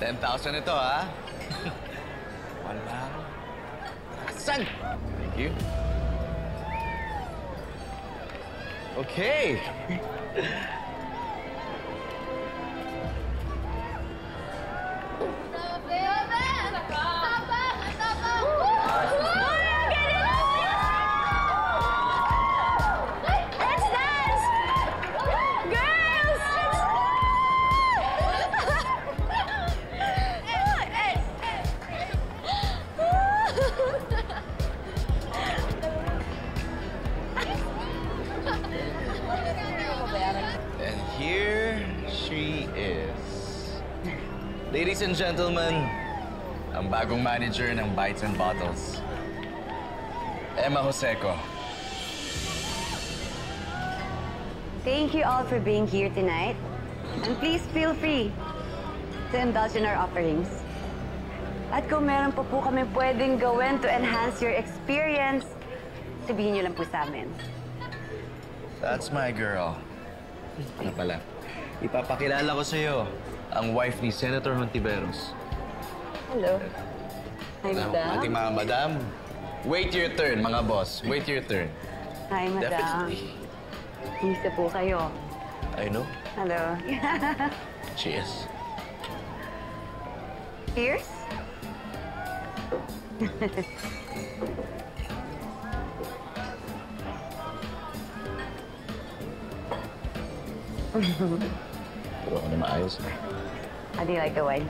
10,000 ito, ha? Wala. Asan? Thank you. Okay. And here she is. Ladies and gentlemen, ang bagong manager ng Bites and Bottles, Emma Joseco. Thank you all for being here tonight. And please feel free to indulge in our offerings. At kung meron pa po kami pwedeng gawin to enhance your experience, sabihin niyo lang po sa amin. That's my girl. Ano pala? Ipapakilala ko sa'yo ang wife ni Senator Hontiveros. Hello. Hi, madam. Ating mga madam. Wait your turn, mga boss. Wait your turn. Hi, madam. Definitely. Isa po kayo. I know. Hello. Cheers. Cheers? Pero ako na maayos. How do you like the wine?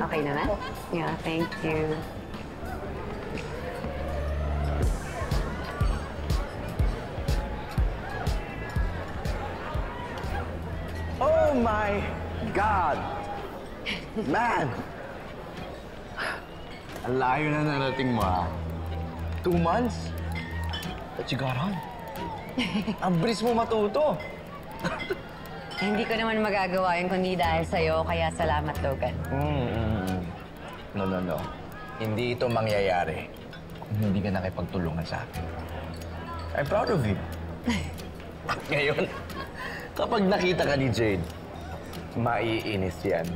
Okay naman? Yeah, thank you. Oh my God! Man! Ang layo na narating mo, ha? 2 months? But you got on. Ang bilis mo matuto. Hindi ko naman magagawa yun kundi dahil sa'yo, kaya salamat, Logan. No. Hindi ito mangyayari kung hindi ka nakipagtulungan sa akin. I'm proud of you. At ngayon, kapag nakita ka ni Jade, maiinis yan.